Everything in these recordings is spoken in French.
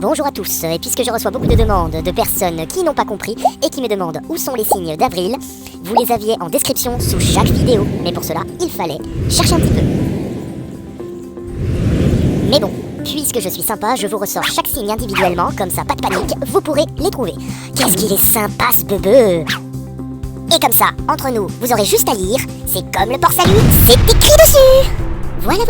Bonjour à tous, et puisque je reçois beaucoup de demandes de personnes qui n'ont pas compris et qui me demandent où sont les signes d'avril, vous les aviez en description sous chaque vidéo, mais pour cela, il fallait chercher un petit peu. Mais bon, puisque je suis sympa, je vous ressors chaque signe individuellement, comme ça, pas de panique, vous pourrez les trouver. Qu'est-ce qu'il est sympa ce bebeu! Et comme ça, entre nous, vous aurez juste à lire, c'est comme le port-salut, c'est écrit dessus! Voilà,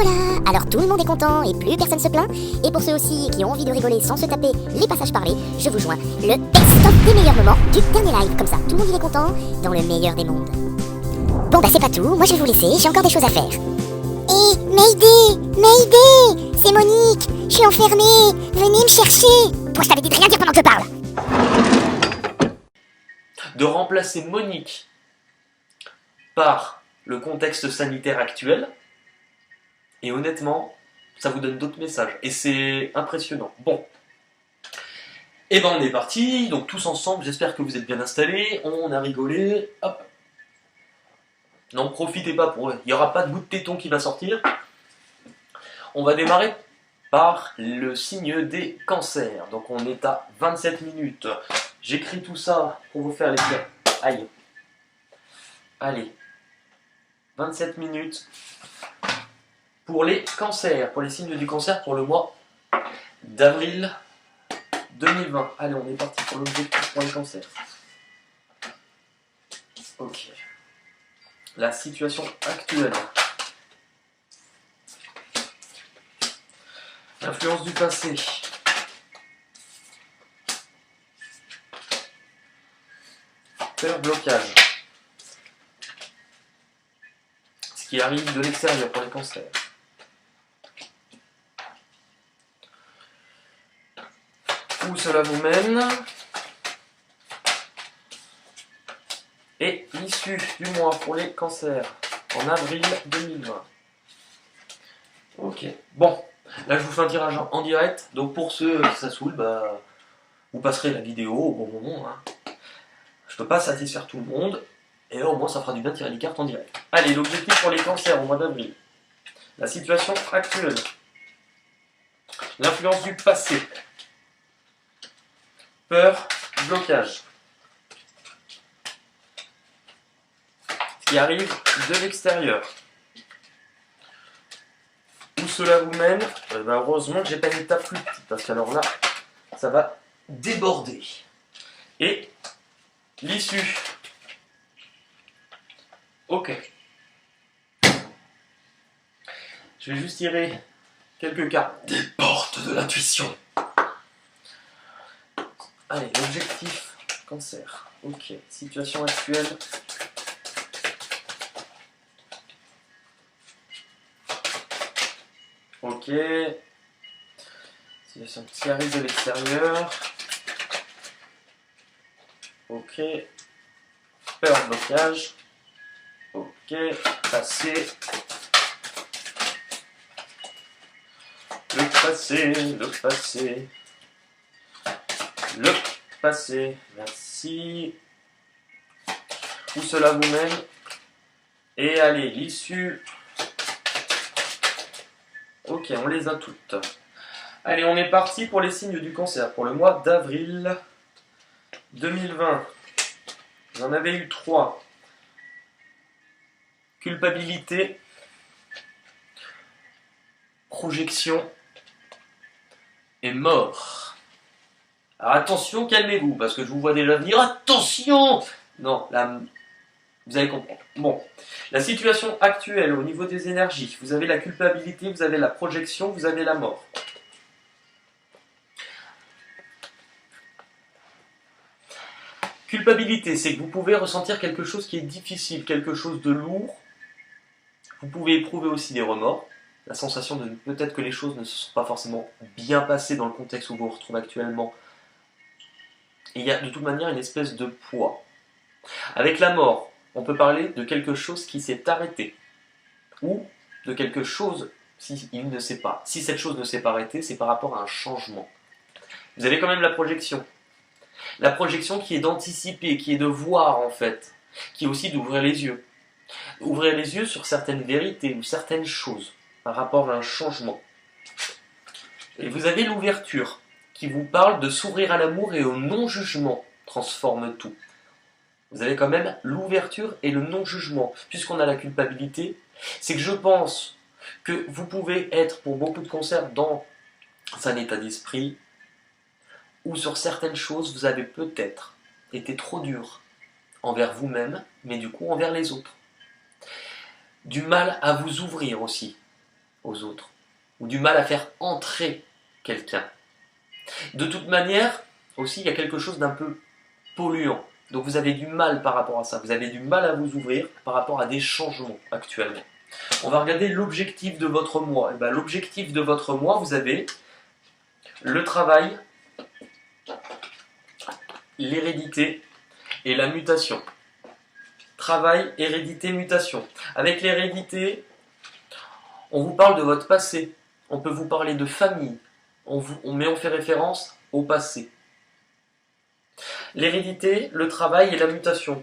alors tout le monde est content et plus personne se plaint. Et pour ceux aussi qui ont envie de rigoler sans se taper les passages parlés, je vous joins le best-of des meilleurs moments du dernier live. Comme ça, tout le monde il est content, dans le meilleur des mondes. Bon bah c'est pas tout, moi je vais vous laisser, j'ai encore des choses à faire. Hé, Mayday, c'est Monique, je suis enfermée, venez me chercher. Toi je t'avais dit de rien dire pendant que je parle. De remplacer Monique par le contexte sanitaire actuel. Et honnêtement, ça vous donne d'autres messages. Et c'est impressionnant. Bon. Et ben on est parti. Donc tous ensemble, j'espère que vous êtes bien installés. On a rigolé. Hop. Non, profitez pas pour eux. Il n'y aura pas de bout de téton qui va sortir. On va démarrer par le signe des cancers. Donc on est à 27 minutes. J'écris tout ça pour vous faire les liens. Aïe. Allez. 27 minutes. Pour les cancers, pour les signes du cancer pour le mois d'avril 2020. Allez, on est parti pour l'objectif pour les cancers. Ok. La situation actuelle. L'influence du passé. Peur, blocage. Ce qui arrive de l'extérieur pour les cancers. Où cela vous mène et l'issue du mois pour les cancers en avril 2020. Ok, bon, là je vous fais un tirage en direct, donc pour ceux qui ça saoule, bah, vous passerez la vidéo au bon moment. Hein. Je peux pas satisfaire tout le monde, et là, au moins ça fera du bien de tirer les cartes en direct. Allez, l'objectif pour les cancers au mois d'avril. La situation actuelle. L'influence du passé. Peur, blocage. Ce qui arrive de l'extérieur. Où cela vous mène, heureusement que j'ai pas une étape plus petite, parce qu'alors là, ça va déborder. Et l'issue. Ok. Je vais juste tirer quelques cartes des portes de l'intuition. Allez, l'objectif, cancer. Ok, situation actuelle. Ok. Situation qui arrive de l'extérieur. Ok. Peur, blocage. Ok. Passé. Le passé. Le passé, merci. Où cela vous mène. Et allez, l'issue. Ok, on les a toutes. Allez, on est parti pour les signes du cancer pour le mois d'avril 2020. J'en avais eu 3. Culpabilité. Projection. Et mort. Alors attention, calmez-vous, parce que je vous vois déjà venir. Attention! Non, là, vous allez comprendre. Bon, la situation actuelle au niveau des énergies. Vous avez la culpabilité, vous avez la projection, vous avez la mort. Culpabilité, c'est que vous pouvez ressentir quelque chose qui est difficile, quelque chose de lourd. Vous pouvez éprouver aussi des remords. La sensation de peut-être que les choses ne se sont pas forcément bien passées dans le contexte où vous vous retrouvez actuellement. Et il y a de toute manière une espèce de poids. Avec la mort, on peut parler de quelque chose qui s'est arrêté. Ou de quelque chose, si cette chose ne s'est pas arrêtée, c'est par rapport à un changement. Vous avez quand même la projection. La projection qui est d'anticiper, qui est de voir en fait. Qui est aussi d'ouvrir les yeux. Ouvrir les yeux sur certaines vérités ou certaines choses par rapport à un changement. Et vous avez l'ouverture, qui vous parle de s'ouvrir à l'amour et au non-jugement transforme tout. Vous avez quand même l'ouverture et le non-jugement. Puisqu'on a la culpabilité, c'est que je pense que vous pouvez être, pour beaucoup de concerts, dans un état d'esprit où sur certaines choses, vous avez peut-être été trop dur envers vous-même, mais du coup envers les autres. Du mal à vous ouvrir aussi aux autres, ou du mal à faire entrer quelqu'un. De toute manière, aussi, il y a quelque chose d'un peu polluant. Donc vous avez du mal par rapport à ça, vous avez du mal à vous ouvrir par rapport à des changements actuellement. On va regarder l'objectif de votre mois. Et bien, l'objectif de votre mois, vous avez le travail, l'hérédité et la mutation. Travail, hérédité, mutation. Avec l'hérédité, on vous parle de votre passé. On peut vous parler de famille. On fait référence au passé. L'hérédité, le travail et la mutation.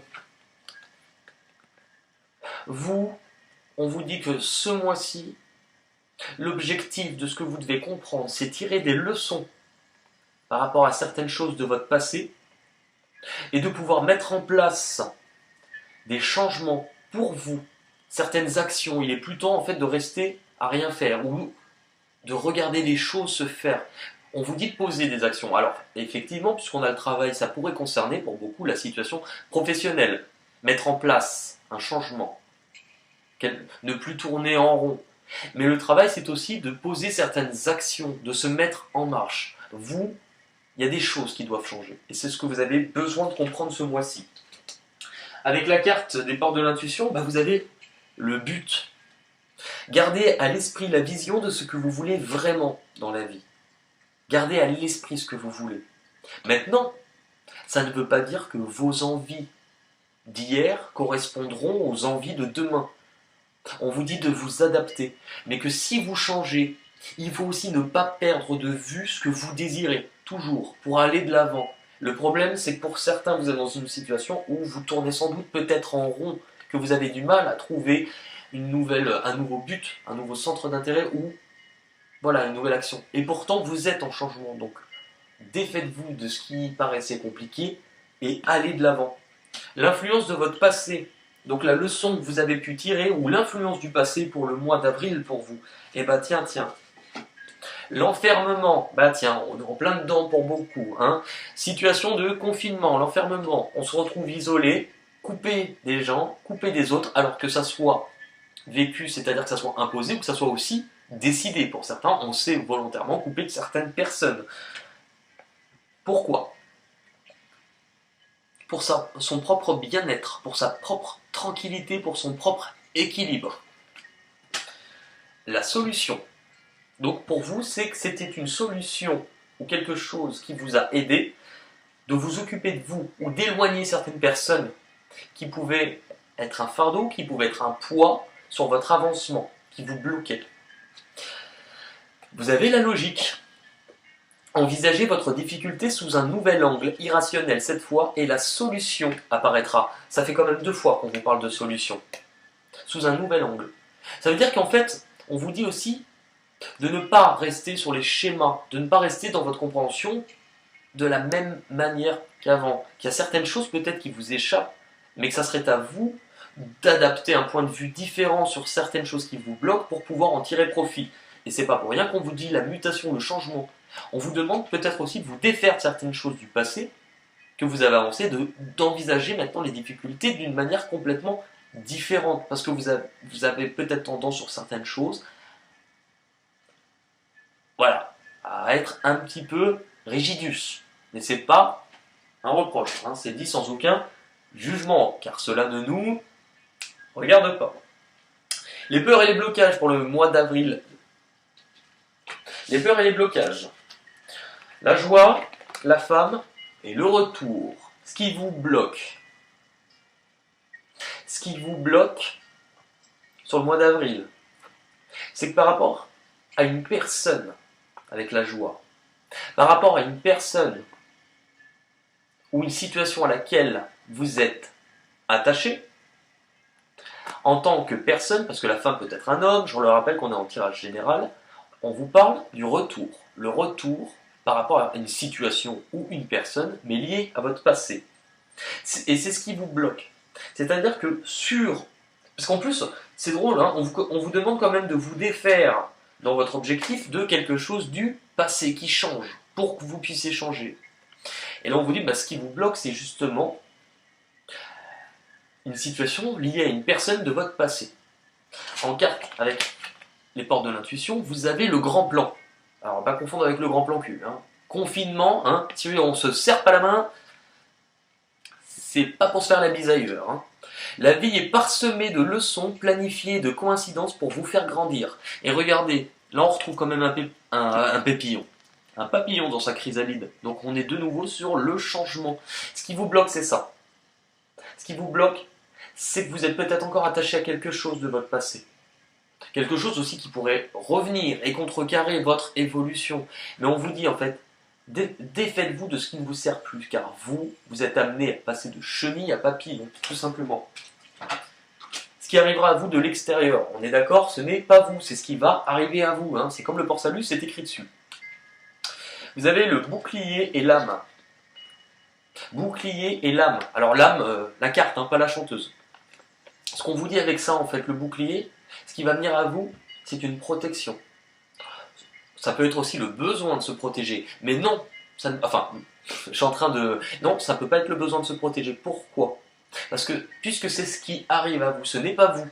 On vous dit que ce mois-ci, l'objectif de ce que vous devez comprendre, c'est tirer des leçons par rapport à certaines choses de votre passé et de pouvoir mettre en place des changements pour vous, certaines actions. Il est plutôt en fait de rester à rien faire ou de regarder les choses se faire. On vous dit de poser des actions. Alors, effectivement, puisqu'on a le travail, ça pourrait concerner pour beaucoup la situation professionnelle. Mettre en place un changement. Ne plus tourner en rond. Mais le travail, c'est aussi de poser certaines actions, de se mettre en marche. Vous, il y a des choses qui doivent changer. Et c'est ce que vous avez besoin de comprendre ce mois-ci. Avec la carte des portes de l'intuition, vous avez le but. Gardez à l'esprit la vision de ce que vous voulez vraiment dans la vie. Gardez à l'esprit ce que vous voulez. Maintenant, ça ne veut pas dire que vos envies d'hier correspondront aux envies de demain. On vous dit de vous adapter, mais que si vous changez, il faut aussi ne pas perdre de vue ce que vous désirez, toujours, pour aller de l'avant. Le problème, c'est que pour certains, vous êtes dans une situation où vous tournez sans doute peut-être en rond, que vous avez du mal à trouver un nouveau but, un nouveau centre d'intérêt ou voilà, une nouvelle action. Et pourtant, vous êtes en changement. Donc, défaites-vous de ce qui paraissait compliqué et allez de l'avant. L'influence de votre passé, donc la leçon que vous avez pu tirer ou l'influence du passé pour le mois d'avril pour vous. Eh ben tiens. L'enfermement, tiens, on est en plein dedans pour beaucoup. Situation de confinement, l'enfermement, on se retrouve isolé, coupé des gens, coupé des autres, alors que ça soit vécu, c'est-à-dire que ça soit imposé ou que ça soit aussi décidé. Pour certains, on s'est volontairement coupé de certaines personnes. Pourquoi ? Pour son propre bien-être, pour sa propre tranquillité, pour son propre équilibre. La solution, donc pour vous, c'est que c'était une solution ou quelque chose qui vous a aidé de vous occuper de vous ou d'éloigner certaines personnes qui pouvaient être un fardeau, qui pouvaient être un poids sur votre avancement, qui vous bloquaient. Vous avez la logique. Envisagez votre difficulté sous un nouvel angle, irrationnel cette fois, et la solution apparaîtra. Ça fait quand même 2 fois qu'on vous parle de solution. Sous un nouvel angle. Ça veut dire qu'en fait, on vous dit aussi de ne pas rester sur les schémas, de ne pas rester dans votre compréhension de la même manière qu'avant. Qu'il y a certaines choses peut-être qui vous échappent, mais que ça serait à vous d'adapter un point de vue différent sur certaines choses qui vous bloquent pour pouvoir en tirer profit. Et c'est pas pour rien qu'on vous dit la mutation, le changement. On vous demande peut-être aussi de vous défaire de certaines choses du passé que vous avez avancé, d'envisager maintenant les difficultés d'une manière complètement différente. Parce que vous avez peut-être tendance sur certaines choses à être un petit peu rigidus. Mais c'est pas un reproche, c'est dit sans aucun jugement, car cela ne nous regarde pas. Les peurs et les blocages pour le mois d'avril. Les peurs et les blocages. La joie, la femme et le retour. Ce qui vous bloque. Ce qui vous bloque sur le mois d'avril, c'est que par rapport à une personne avec la joie, par rapport à une personne ou une situation à laquelle vous êtes attaché, en tant que personne, parce que la femme peut être un homme, je le rappelle qu'on est en tirage général, on vous parle du retour. Le retour par rapport à une situation ou une personne, mais liée à votre passé. Et c'est ce qui vous bloque. C'est-à-dire que parce qu'en plus, c'est drôle, hein, on vous demande quand même de vous défaire dans votre objectif de quelque chose du passé qui change, pour que vous puissiez changer. Et là on vous dit, ce qui vous bloque, c'est justement une situation liée à une personne de votre passé. En carte, avec les portes de l'intuition, vous avez le grand plan. Alors, pas confondre avec le grand plan cul. Hein. Confinement, hein, si on se serre pas la main, c'est pas pour se faire la bise ailleurs. Hein. La vie est parsemée de leçons planifiées, de coïncidences pour vous faire grandir. Et regardez, là on retrouve quand même un pépillon. Un papillon dans sa chrysalide. Donc on est de nouveau sur le changement. Ce qui vous bloque, c'est ça. Ce qui vous bloque, c'est que vous êtes peut-être encore attaché à quelque chose de votre passé. Quelque chose aussi qui pourrait revenir et contrecarrer votre évolution. Mais on vous dit en fait, défaites-vous de ce qui ne vous sert plus, car vous êtes amené à passer de chenille à papillon, tout simplement. Ce qui arrivera à vous de l'extérieur, on est d'accord, ce n'est pas vous, c'est ce qui va arriver à vous. Hein. C'est comme le port-salut, c'est écrit dessus. Vous avez le bouclier et l'âme. Bouclier et l'âme. Alors l'âme, la carte, hein, pas la chanteuse. Ce qu'on vous dit avec ça, en fait, le bouclier, ce qui va venir à vous, c'est une protection. Ça peut être aussi le besoin de se protéger. Mais non, je suis en train de... Non, ça ne peut pas être le besoin de se protéger. Pourquoi? Parce que, puisque c'est ce qui arrive à vous, ce n'est pas vous.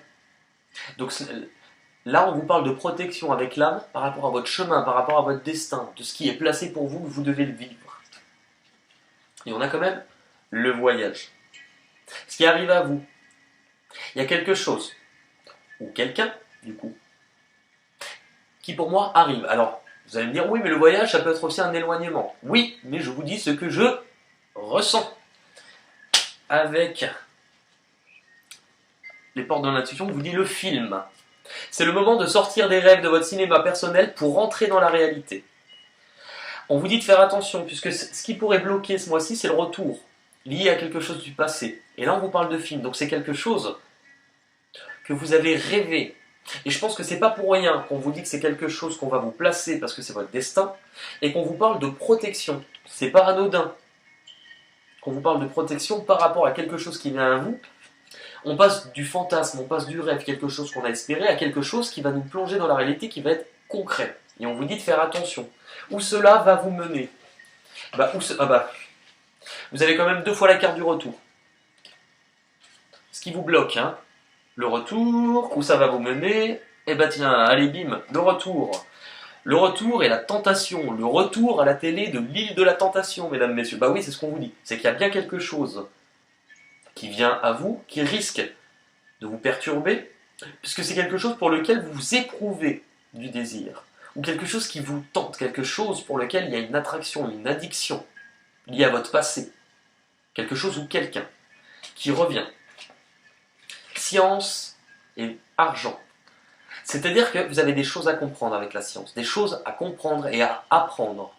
Donc là, on vous parle de protection avec l'âme par rapport à votre chemin, par rapport à votre destin, de ce qui est placé pour vous, vous devez le vivre. Et on a quand même le voyage. Ce qui arrive à vous. Il y a quelque chose, ou quelqu'un, du coup, qui pour moi arrive. Alors, vous allez me dire, oui, mais le voyage, ça peut être aussi un éloignement. Oui, mais je vous dis ce que je ressens. Avec les portes de l'intuition, on vous dit le film. C'est le moment de sortir des rêves de votre cinéma personnel pour rentrer dans la réalité. On vous dit de faire attention, puisque ce qui pourrait bloquer ce mois-ci, c'est le retour, lié à quelque chose du passé. Et là, on vous parle de film, donc c'est quelque chose que vous avez rêvé. Et je pense que c'est pas pour rien qu'on vous dit que c'est quelque chose qu'on va vous placer parce que c'est votre destin, et qu'on vous parle de protection. C'est pas anodin. Qu'on vous parle de protection par rapport à quelque chose qui vient à vous. On passe du fantasme, on passe du rêve, quelque chose qu'on a espéré, à quelque chose qui va nous plonger dans la réalité, qui va être concret. Et on vous dit de faire attention. Où cela va vous mener? Vous avez quand même 2 fois la carte du retour. Ce qui vous bloque, hein. Le retour, où ça va vous mener? Eh ben tiens, allez bim, le retour. Le retour et la tentation. Le retour à la télé de l'île de la tentation, mesdames, messieurs. Bah oui, c'est ce qu'on vous dit. C'est qu'il y a bien quelque chose qui vient à vous, qui risque de vous perturber, puisque c'est quelque chose pour lequel vous éprouvez du désir, ou quelque chose qui vous tente, quelque chose pour lequel il y a une attraction, une addiction liée à votre passé, quelque chose ou quelqu'un qui revient. Science et argent. C'est-à-dire que vous avez des choses à comprendre avec la science, des choses à comprendre et à apprendre,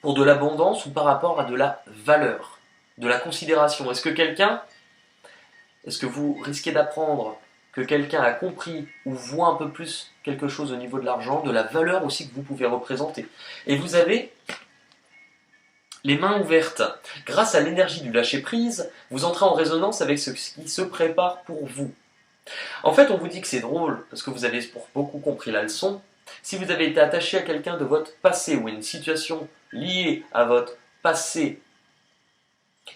pour de l'abondance ou par rapport à de la valeur, de la considération. Est-ce que vous risquez d'apprendre que quelqu'un a compris ou voit un peu plus quelque chose au niveau de l'argent, de la valeur aussi que vous pouvez représenter. Et vous avez les mains ouvertes. Grâce à l'énergie du lâcher-prise, vous entrez en résonance avec ce qui se prépare pour vous. En fait, on vous dit que c'est drôle, parce que vous avez pour beaucoup compris la leçon. Si vous avez été attaché à quelqu'un de votre passé ou à une situation liée à votre passé,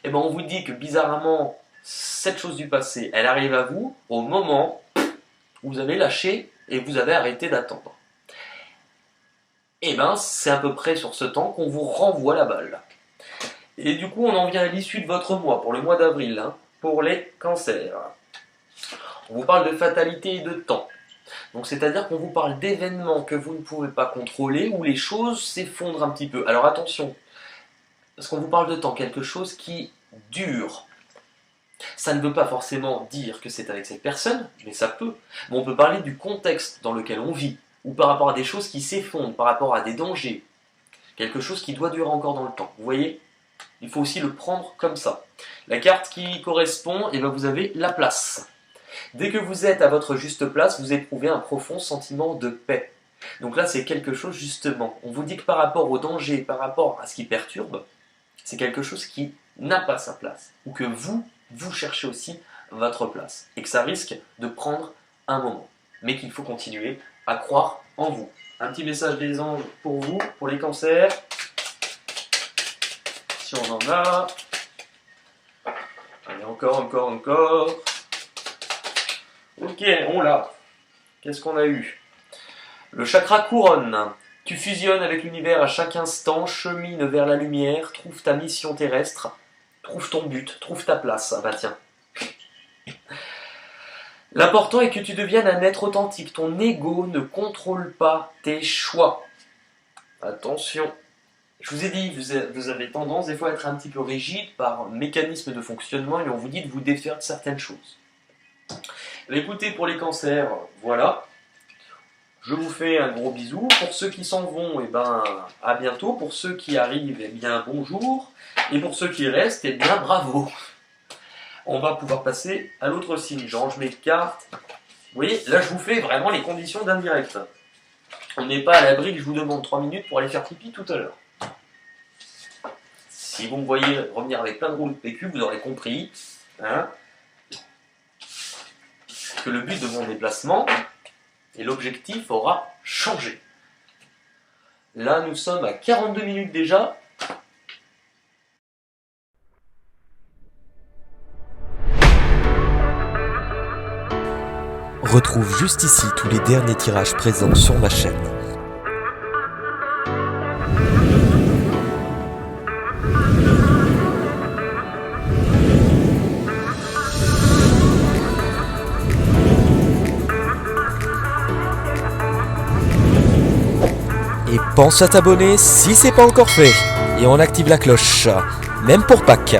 eh ben on vous dit que bizarrement, cette chose du passé, elle arrive à vous au moment où vous avez lâché et vous avez arrêté d'attendre. Et ben c'est à peu près sur ce temps qu'on vous renvoie la balle. Et du coup, on en vient à l'issue de votre mois, pour le mois d'avril, hein, pour les cancers. On vous parle de fatalité et de temps. Donc c'est-à-dire qu'on vous parle d'événements que vous ne pouvez pas contrôler, où les choses s'effondrent un petit peu. Alors attention, parce qu'on vous parle de temps, quelque chose qui dure. Ça ne veut pas forcément dire que c'est avec cette personne, mais ça peut. Mais on peut parler du contexte dans lequel on vit, ou par rapport à des choses qui s'effondrent, par rapport à des dangers. Quelque chose qui doit durer encore dans le temps. Vous voyez? Il faut aussi le prendre comme ça. La carte qui correspond, et bien vous avez la place. Dès que vous êtes à votre juste place, vous éprouvez un profond sentiment de paix. Donc là, c'est quelque chose justement. On vous dit que par rapport au danger, par rapport à ce qui perturbe, c'est quelque chose qui n'a pas sa place. Ou que vous cherchez aussi votre place. Et que ça risque de prendre un moment. Mais qu'il faut continuer à croire en vous. Un petit message des anges pour vous, pour les cancers. Si on en a. Allez, encore. Ok, on l'a. Qu'est-ce qu'on a eu? Le chakra couronne. Tu fusionnes avec l'univers à chaque instant, chemine vers la lumière, trouve ta mission terrestre, trouve ton but, trouve ta place. Ah bah tiens. L'important est que tu deviennes un être authentique. Ton ego ne contrôle pas tes choix. Attention. Je vous ai dit, vous avez tendance des fois à être un petit peu rigide par mécanisme de fonctionnement et on vous dit de vous défaire de certaines choses. Écoutez, pour les cancers, voilà. Je vous fais un gros bisou. Pour ceux qui s'en vont, eh ben, à bientôt. Pour ceux qui arrivent, eh bien, bonjour. Et pour ceux qui restent, eh bien, bravo. On va pouvoir passer à l'autre signe. Je range mes cartes. Vous voyez, là, je vous fais vraiment les conditions d'indirect. On n'est pas à l'abri que je vous demande 3 minutes pour aller faire pipi tout à l'heure. Si vous me voyez revenir avec plein de rouleaux de PQ, vous aurez compris que le but de mon déplacement et l'objectif aura changé. Là, nous sommes à 42 minutes déjà. Retrouve juste ici tous les derniers tirages présents sur ma chaîne. Et pense à t'abonner si c'est pas encore fait. Et on active la cloche, même pour Pâques.